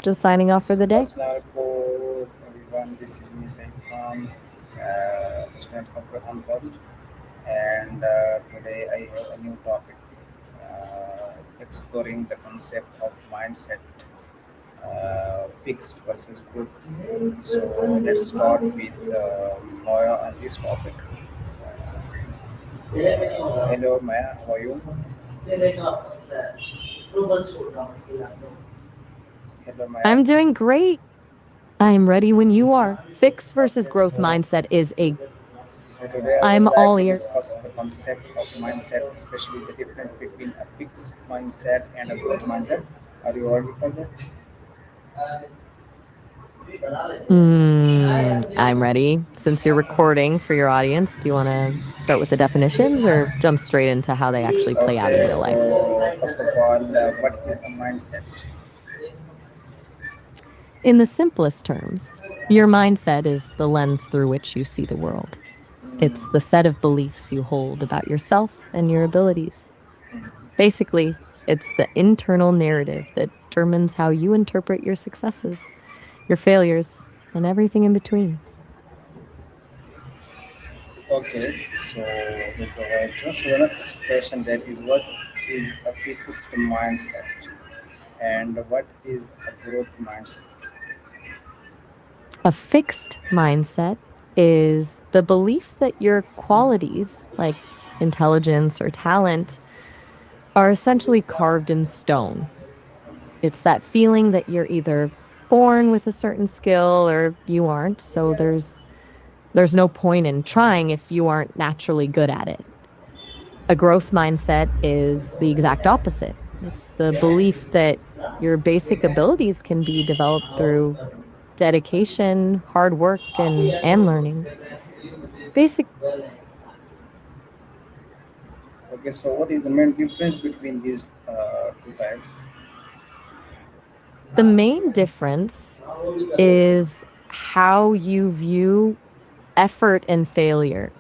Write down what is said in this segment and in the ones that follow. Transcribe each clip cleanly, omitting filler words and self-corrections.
Just signing off for the day. Assalamualaikum everyone. This is Misai Khan, student of Hong Kong, and today I have a new topic exploring the concept of mindset, fixed versus growth. So let's start with Maya on this topic. Hello, Maya. How are you? Hello, Maya. I'm doing great. I'm ready when you are. Fixed versus Okay, growth so mindset is a. So today I would I'm like all to ears. discuss the concept of mindset, especially the difference between a fixed mindset and a growth mindset. Are you ready for that? I'm ready. Since you're recording for your audience, do you want to start with the definitions or jump straight into how they actually play out in Okay, real life? so first of all, what is a mindset? In the simplest terms, your mindset is the lens through which you see the world. It's the set of beliefs you hold about yourself and your abilities. Basically, it's the internal narrative that determines how you interpret your successes, your failures, and everything in between. Okay, so that's all right. So the next question that is what is a fixed mindset and what is a growth mindset? A fixed mindset is the belief that your qualities, like intelligence or talent, are essentially carved in stone. It's that feeling that you're either born with a certain skill or you aren't, so there's no point in trying if you aren't naturally good at it. A growth mindset is the exact opposite. It's the belief that your basic abilities can be developed through dedication, hard work, and learning. Basic Okay, so what is the main difference between these two types? The main difference is how you view effort and failure.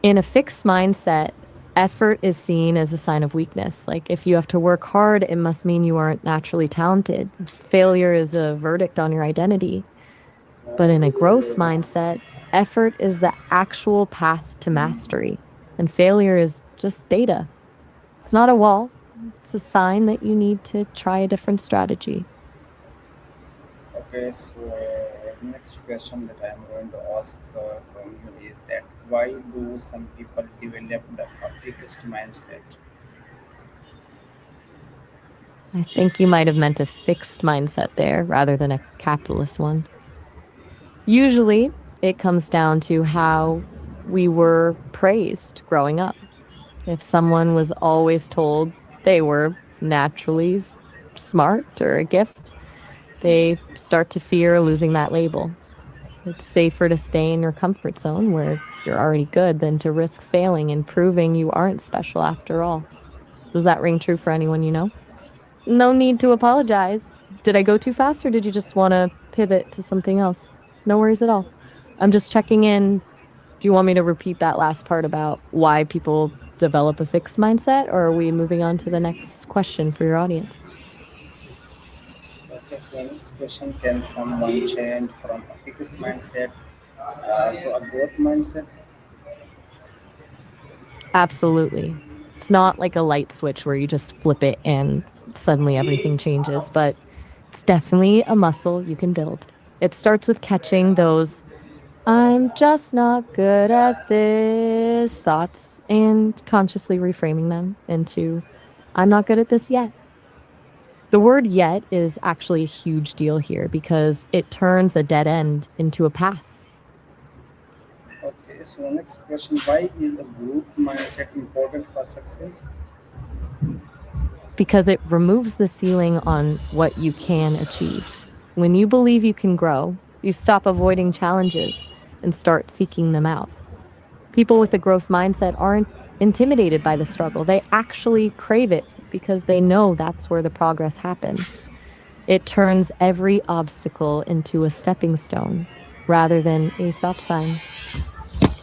In a fixed mindset, effort is seen as a sign of weakness. Like if you have to work hard, it must mean you aren't naturally talented. Failure is a verdict on your identity. But in a growth mindset, effort is the actual path to mastery, and failure is just data. It's not a wall, it's a sign that you need to try a different strategy. Okay, so next question that I'm going to ask from you is that why do some people develop a fixed mindset? I think you might have meant a fixed mindset there rather than a capitalist one. Usually, it comes down to how we were praised growing up. If someone was always told they were naturally smart or a gift, they start to fear losing that label. It's safer to stay in your comfort zone where you're already good than to risk failing and proving you aren't special after all. Does that ring true for anyone you know? No need to apologize. Did I go too fast or did you just want to pivot to something else? No worries at all. I'm just checking in. Do you want me to repeat that last part about why people develop a fixed mindset, or are we moving on to the next question for your audience? Okay, so next question, can someone change from a fixed mindset to a growth mindset? Absolutely. It's not like a light switch where you just flip it and suddenly everything changes, but it's definitely a muscle you can build. It starts with catching those I'm just not good at this thoughts and consciously reframing them into I'm not good at this yet. The word yet is actually a huge deal here because it turns a dead end into a path Okay, so next question, why is a group mindset important for success? because it removes the ceiling on what you can achieve. When you believe you can grow, you stop avoiding challenges and start seeking them out. People with a growth mindset aren't intimidated by the struggle. They actually crave it because they know that's where the progress happens. It turns every obstacle into a stepping stone rather than a stop sign.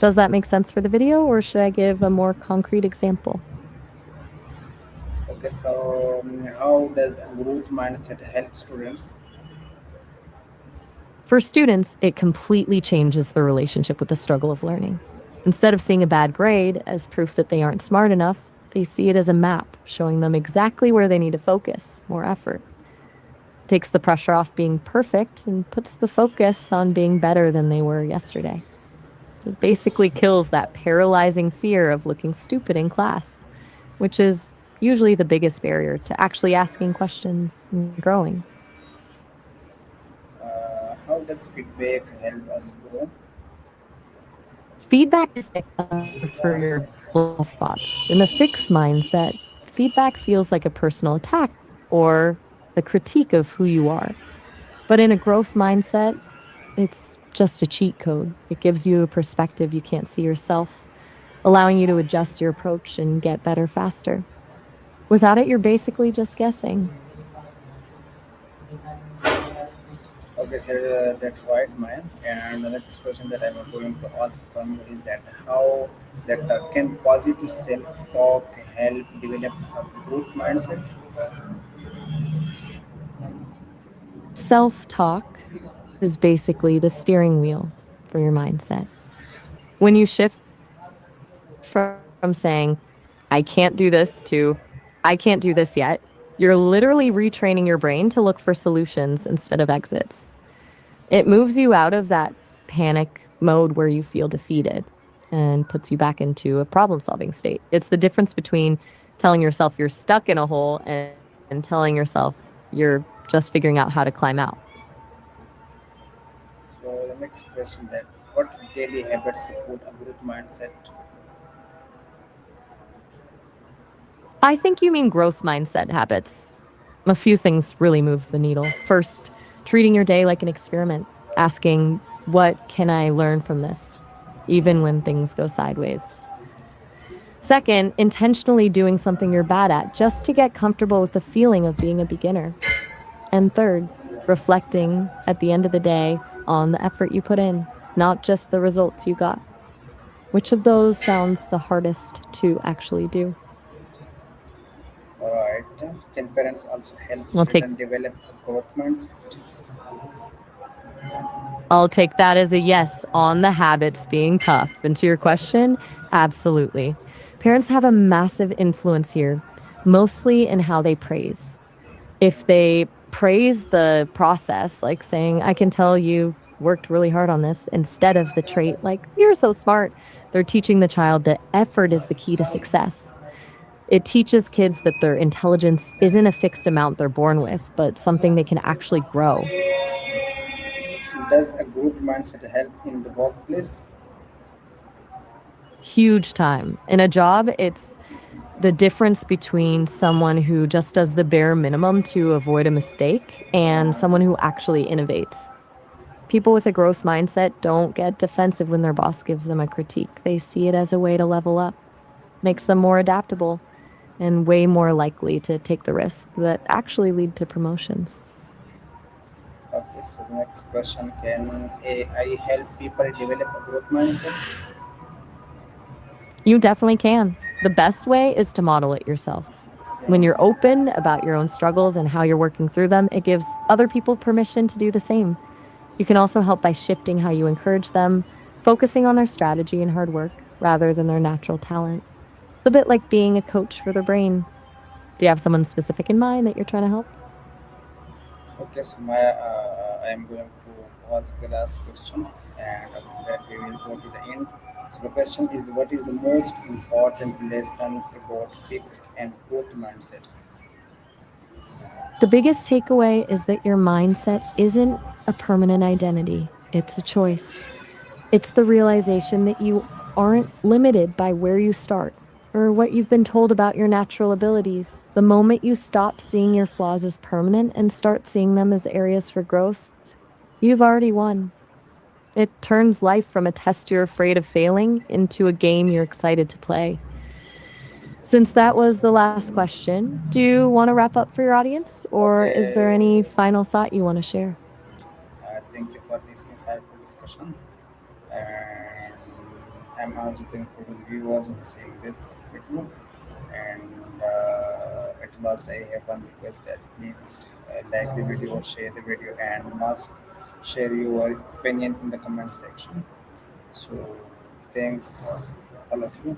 Does that make sense for the video, or should I give a more concrete example? Okay, so how does a growth mindset help students? For students, it completely changes the relationship with the struggle of learning. Instead of seeing a bad grade as proof that they aren't smart enough, they see it as a map showing them exactly where they need to focus more effort. Takes the pressure off being perfect and puts the focus on being better than they were yesterday. It basically kills that paralyzing fear of looking stupid in class, which is usually the biggest barrier to actually asking questions and growing. How does feedback help us grow? Feedback is like for your blind spots. In a fixed mindset, feedback feels like a personal attack or a critique of who you are. But in a growth mindset, it's just a cheat code. It gives you a perspective you can't see yourself, allowing you to adjust your approach and get better faster. Without it, you're basically just guessing. Okay, so that's right, Maya. And the next question that I'm going to ask from you is that how that can positive self-talk help develop a growth mindset? Self talk is basically the steering wheel for your mindset. When you shift from saying, I can't do this to, I can't do this yet, you're literally retraining your brain to look for solutions instead of exits. It moves you out of that panic mode where you feel defeated and puts you back into a problem solving state. It's the difference between telling yourself you're stuck in a hole and telling yourself you're just figuring out how to climb out. So the next question that what daily habits support a growth mindset? I think you mean growth mindset habits. A few things really move the needle. First, treating your day like an experiment, asking, what can I learn from this, even when things go sideways? Second, intentionally doing something you're bad at just to get comfortable with the feeling of being a beginner. And third, reflecting at the end of the day on the effort you put in, not just the results you got. Which of those sounds the hardest to actually do? All right. Can parents also help I'll take children develop a growth mindset? I'll take that as a yes on the habits being tough. And to your question, absolutely. Parents have a massive influence here, mostly in how they praise. If they praise the process, like saying, I can tell you worked really hard on this, instead of the trait, like, you're so smart, they're teaching the child that effort is the key to success. It teaches kids that their intelligence isn't a fixed amount they're born with, but something they can actually grow. Does a growth mindset help in the workplace? Huge time. In a job, it's the difference between someone who just does the bare minimum to avoid a mistake and someone who actually innovates. People with a growth mindset don't get defensive when their boss gives them a critique. They see it as a way to level up, makes them more adaptable and way more likely to take the risks that actually lead to promotions. Okay, so the next question, can AI help people develop a growth mindset? You definitely can. The best way is to model it yourself. When you're open about your own struggles and how you're working through them, it gives other people permission to do the same. You can also help by shifting how you encourage them, focusing on their strategy and hard work rather than their natural talent. It's a bit like being a coach for their brain. Do you have someone specific in mind that you're trying to help? Okay, so I am going to ask the last question, and after that we will go to the end. So the question is, what is the most important lesson about fixed and growth mindsets? The biggest takeaway is that your mindset isn't a permanent identity, it's a choice. It's the realization that you aren't limited by where you start or what you've been told about your natural abilities. The moment you stop seeing your flaws as permanent and start seeing them as areas for growth, you've already won. It turns life from a test you're afraid of failing into a game you're excited to play. Since that was the last question, do you want to wrap up for your audience, or is there Okay, any final thought you want to share? thank you for this insightful discussion, and I'm also thankful to the viewers who are seeing this video, and it last, I have one request that please like the video, share the video, and must share your opinion in the comment section. So thanks all of you.